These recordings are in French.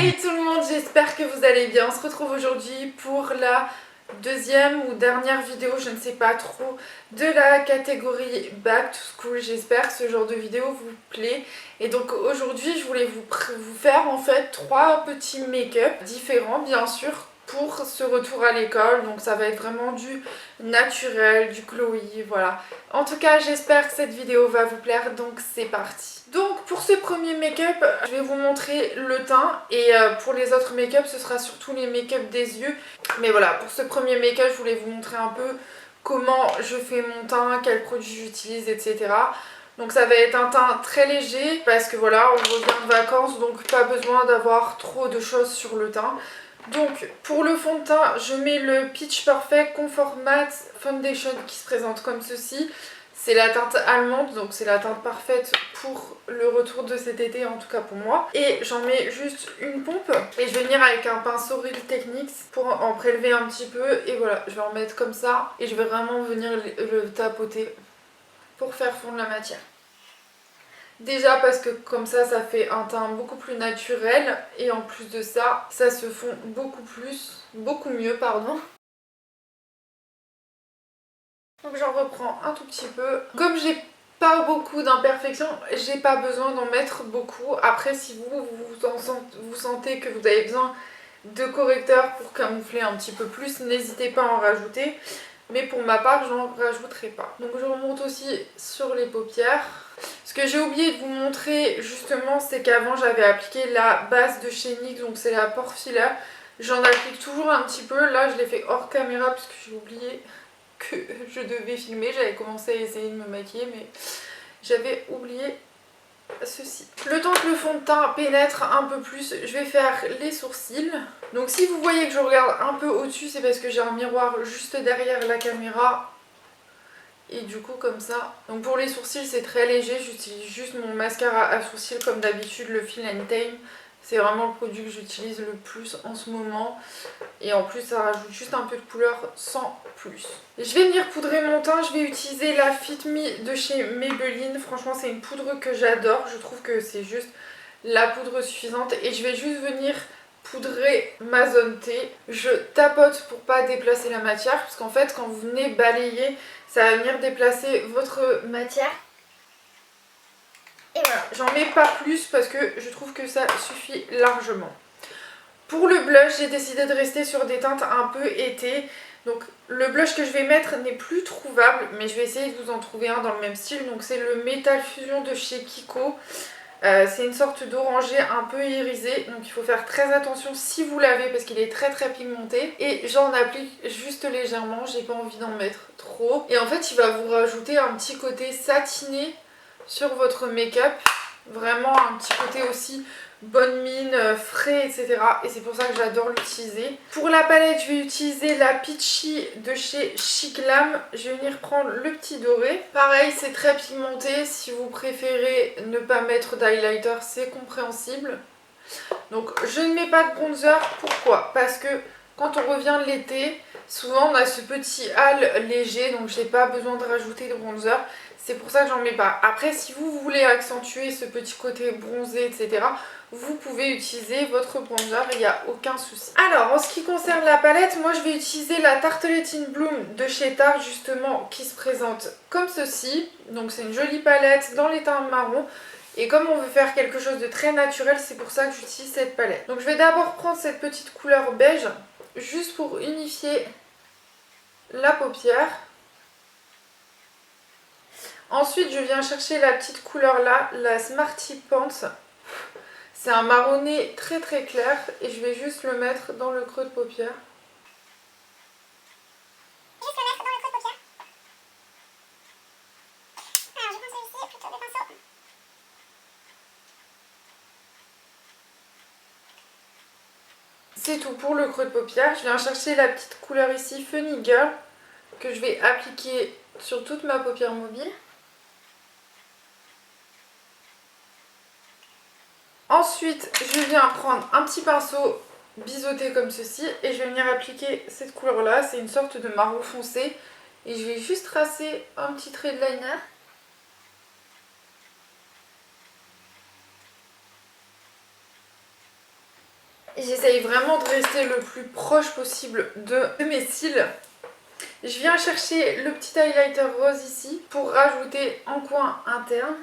Hey tout le monde, j'espère que vous allez bien. On se retrouve aujourd'hui pour la deuxième ou dernière vidéo, je ne sais pas trop, de la catégorie Back to School. J'espère que ce genre de vidéo vous plaît. Et donc aujourd'hui, je voulais vous faire en fait 3 petits make-up différents, bien sûr, pour ce retour à l'école. Donc ça va être vraiment du naturel, du glowy, voilà. En tout cas, j'espère que cette vidéo va vous plaire, donc c'est parti. Donc pour ce premier make-up, je vais vous montrer le teint et pour les autres make-up, ce sera surtout les make-up des yeux. Mais voilà, pour ce premier make-up, je voulais vous montrer un peu comment je fais mon teint, quels produits j'utilise, etc. Donc ça va être un teint très léger parce que voilà, on revient de vacances, donc pas besoin d'avoir trop de choses sur le teint. Donc pour le fond de teint, je mets le Peach Perfect Comfort Matte Foundation qui se présente comme ceci. C'est la teinte allemande, donc c'est la teinte parfaite pour le retour de cet été, en tout cas pour moi. Et j'en mets juste une pompe et je vais venir avec un pinceau Real Techniques pour en prélever un petit peu. Et voilà, je vais en mettre comme ça et je vais vraiment venir le tapoter pour faire fondre la matière. Déjà parce que comme ça fait un teint beaucoup plus naturel et en plus de ça, ça se fond beaucoup mieux, pardon. Donc j'en reprends un tout petit peu. Comme j'ai pas beaucoup d'imperfections, j'ai pas besoin d'en mettre beaucoup. Après si vous sentez que vous avez besoin de correcteurs pour camoufler un petit peu plus, n'hésitez pas à en rajouter. Mais pour ma part, je n'en rajouterai pas. Donc je remonte aussi sur les paupières. Ce que j'ai oublié de vous montrer justement, c'est qu'avant j'avais appliqué la base de chez NYX, donc c'est la Pore Filler. J'en applique toujours un petit peu. Là je l'ai fait hors caméra parce que j'ai oublié que je devais filmer. J'avais commencé à essayer de me maquiller mais j'avais oublié ceci. Le temps que le fond de teint pénètre un peu plus, je vais faire les sourcils. Donc si vous voyez que je regarde un peu au-dessus, c'est parce que j'ai un miroir juste derrière la caméra. Et du coup comme ça. Donc pour les sourcils c'est très léger, j'utilise juste mon mascara à sourcils comme d'habitude, le Fill and Tame. C'est vraiment le produit que j'utilise le plus en ce moment. Et en plus ça rajoute juste un peu de couleur sans plus. Et je vais venir poudrer mon teint, je vais utiliser la Fit Me de chez Maybelline. Franchement c'est une poudre que j'adore, je trouve que c'est juste la poudre suffisante. Et je vais juste venir poudrer ma zone T. Je tapote pour pas déplacer la matière, parce qu'en fait quand vous venez balayer, ça va venir déplacer votre matière. Et voilà, j'en mets pas plus parce que je trouve que ça suffit largement. Pour le blush, j'ai décidé de rester sur des teintes un peu été. Donc le blush que je vais mettre n'est plus trouvable, mais je vais essayer de vous en trouver un dans le même style. Donc c'est le Metal Fusion de chez Kiko. C'est une sorte d'orangé un peu irisé, donc il faut faire très attention si vous l'avez parce qu'il est très pigmenté. Et j'en applique juste légèrement, j'ai pas envie d'en mettre trop. Et en fait il va vous rajouter un petit côté satiné sur votre make-up, vraiment un petit côté aussi bonne mine, frais, etc. Et c'est pour ça que j'adore l'utiliser. Pour la palette, je vais utiliser la Peachy de chez Chic Glam. Je vais venir prendre le petit doré. Pareil, c'est très pigmenté. Si vous préférez ne pas mettre d'highlighter, c'est compréhensible. Donc je ne mets pas de bronzer. Pourquoi? Parce que quand on revient de l'été, souvent on a ce petit hâle léger, donc j'ai pas besoin de rajouter de bronzer. C'est pour ça que j'en mets pas. Après, si vous voulez accentuer ce petit côté bronzé, etc., vous pouvez utiliser votre bronzer, il n'y a aucun souci. Alors, en ce qui concerne la palette, moi je vais utiliser la Tartelette in Bloom de chez Tarte, justement, qui se présente comme ceci. Donc c'est une jolie palette dans les teintes marron. Et comme on veut faire quelque chose de très naturel, c'est pour ça que j'utilise cette palette. Donc je vais d'abord prendre cette petite couleur beige, juste pour unifier la paupière. Ensuite, je viens chercher la petite couleur là, la Smarty Pants. C'est un marronné très clair et je vais juste le mettre dans le creux de paupière. C'est tout pour le creux de paupière. Je viens chercher la petite couleur ici, Funny Girl, que je vais appliquer sur toute ma paupière mobile. Ensuite, je viens prendre un petit pinceau biseauté comme ceci et je vais venir appliquer cette couleur là. C'est une sorte de marron foncé et je vais juste tracer un petit trait de liner. J'essaye vraiment de rester le plus proche possible de mes cils. Je viens chercher le petit highlighter rose ici pour rajouter en coin interne.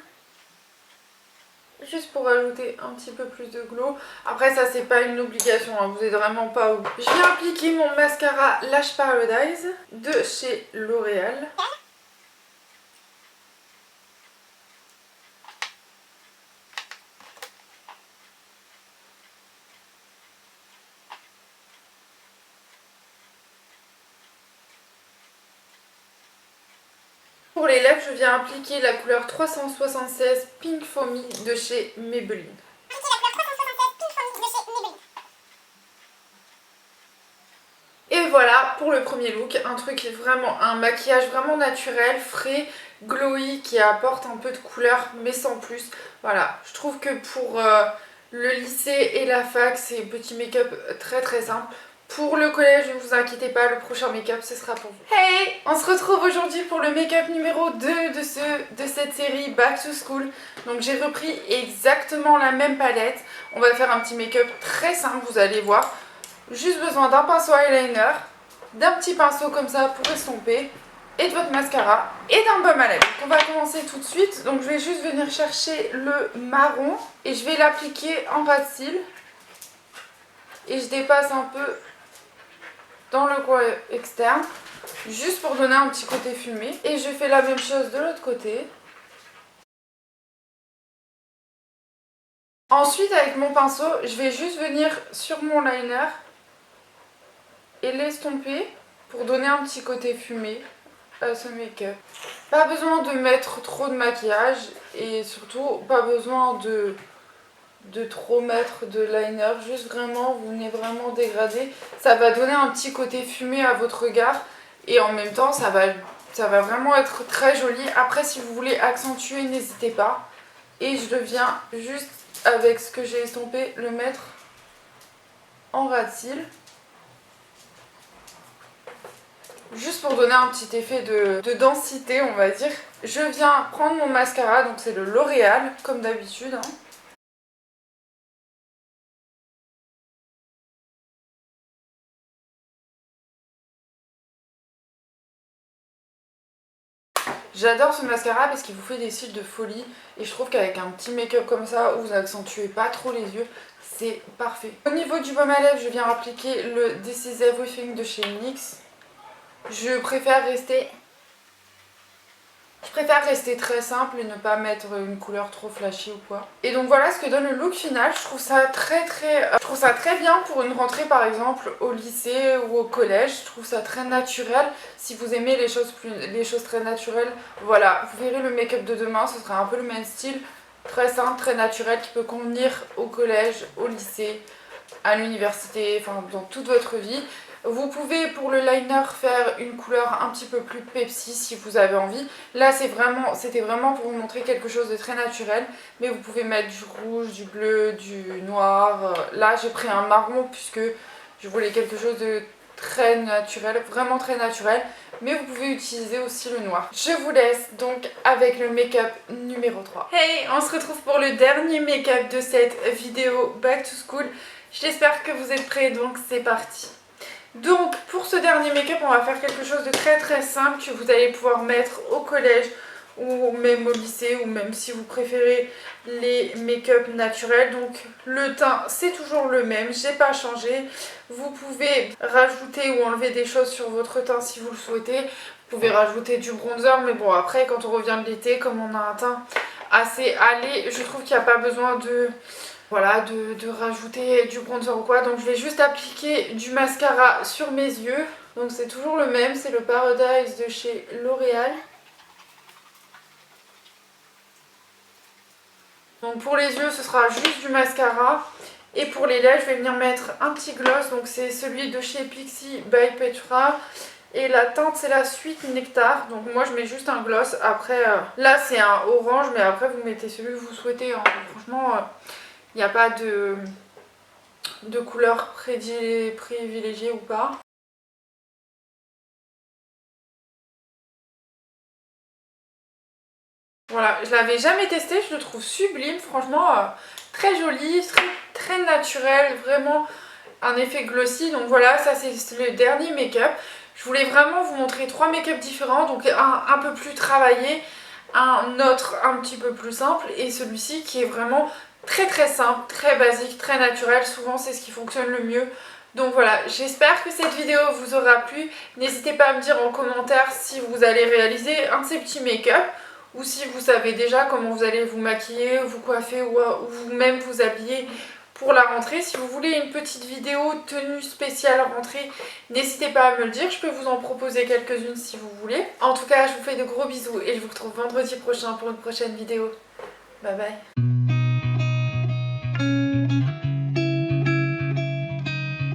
Juste pour rajouter un petit peu plus de glow. Après ça c'est pas une obligation, hein, vous n'êtes vraiment pas obligé. Je viens appliquer mon mascara Lash Paradise de chez L'Oréal. Pour les lèvres, je viens appliquer la couleur 376 Pink Foamy de chez Maybelline. Et voilà pour le premier look, un maquillage vraiment naturel, frais, glowy, qui apporte un peu de couleur mais sans plus. Voilà, je trouve que pour le lycée et la fac, c'est petit make-up très très simple. Pour le collège, ne vous inquiétez pas, le prochain make-up ce sera pour vous. Hey, on se retrouve aujourd'hui pour le make-up numéro 2 de cette série Back to School. Donc j'ai repris exactement la même palette. On va faire un petit make-up très simple, vous allez voir. Juste besoin d'un pinceau eyeliner, d'un petit pinceau comme ça pour estomper, et de votre mascara, et d'un baume à lèvres. Donc on va commencer tout de suite. Donc je vais juste venir chercher le marron, et je vais l'appliquer en ras de cils. Et je dépasse un peu dans le coin externe, juste pour donner un petit côté fumé. Et je fais la même chose de l'autre côté. Ensuite, avec mon pinceau, je vais juste venir sur mon liner et l'estomper pour donner un petit côté fumé à ce make-up. Pas besoin de mettre trop de maquillage et surtout pas besoin de trop mettre de liner, juste vraiment, vous venez vraiment dégrader. Ça va donner un petit côté fumé à votre regard et en même temps ça va vraiment être très joli. Après si vous voulez accentuer, n'hésitez pas. Et je viens juste avec ce que j'ai estompé le mettre en ras de cils. Juste pour donner un petit effet de densité on va dire. Je viens prendre mon mascara, donc c'est le L'Oréal comme d'habitude, hein. J'adore ce mascara parce qu'il vous fait des cils de folie et je trouve qu'avec un petit make-up comme ça où vous accentuez pas trop les yeux, c'est parfait. Au niveau du baume à lèvres, je viens appliquer le This Is Everything de chez NYX. Je préfère rester très simple et ne pas mettre une couleur trop flashy ou quoi. Et donc voilà ce que donne le look final. Je trouve ça très bien pour une rentrée par exemple au lycée ou au collège. Je trouve ça très naturel. Si vous aimez les choses très naturelles, voilà, vous verrez le make-up de demain, ce sera un peu le même style. Très simple, très naturel, qui peut convenir au collège, au lycée, à l'université, enfin dans toute votre vie. Vous pouvez pour le liner faire une couleur un petit peu plus Pepsi si vous avez envie. Là c'était vraiment pour vous montrer quelque chose de très naturel. Mais vous pouvez mettre du rouge, du bleu, du noir. Là j'ai pris un marron puisque je voulais quelque chose de très naturel, vraiment très naturel. Mais vous pouvez utiliser aussi le noir. Je vous laisse donc avec le make-up numéro 3. Hey, on se retrouve pour le dernier make-up de cette vidéo Back to School. J'espère que vous êtes prêts, donc c'est parti. Donc pour ce dernier make-up, on va faire quelque chose de très très simple que vous allez pouvoir mettre au collège ou même au lycée, ou même si vous préférez les make-up naturels. Donc le teint c'est toujours le même, j'ai pas changé. Vous pouvez rajouter ou enlever des choses sur votre teint si vous le souhaitez. Vous pouvez rajouter du bronzer, mais bon après quand on revient de l'été, comme on a un teint assez allé, je trouve qu'il n'y a pas besoin de rajouter du bronzer ou quoi. Donc je vais juste appliquer du mascara sur mes yeux. Donc c'est toujours le même, c'est le Paradise de chez L'Oréal. Donc pour les yeux ce sera juste du mascara. Et pour les lèvres je vais venir mettre un petit gloss. Donc c'est celui de chez Pixi by Petra. Et la teinte c'est la Sweet Nectar. Donc moi je mets juste un gloss. Après là c'est un orange, mais après vous mettez celui que vous souhaitez, hein. Franchement il n'y a pas de couleur privilégiée ou pas. Voilà, je l'avais jamais testé, je le trouve sublime, franchement très joli, très naturel, vraiment. un effet glossy. Donc voilà, ça c'est le dernier make-up. Je voulais vraiment vous montrer 3 make-up différents, donc un peu plus travaillé, un autre un petit peu plus simple et celui-ci qui est vraiment très simple, très basique, très naturel. Souvent c'est ce qui fonctionne le mieux. Donc voilà, j'espère que cette vidéo vous aura plu. N'hésitez pas à me dire en commentaire si vous allez réaliser un de ces petits make-up ou si vous savez déjà comment vous allez vous maquiller, vous coiffer ou vous-même vous habiller pour la rentrée. Si vous voulez une petite vidéo tenue spéciale rentrée, n'hésitez pas à me le dire, je peux vous en proposer quelques-unes si vous voulez. En tout cas, je vous fais de gros bisous et je vous retrouve vendredi prochain pour une prochaine vidéo. Bye bye.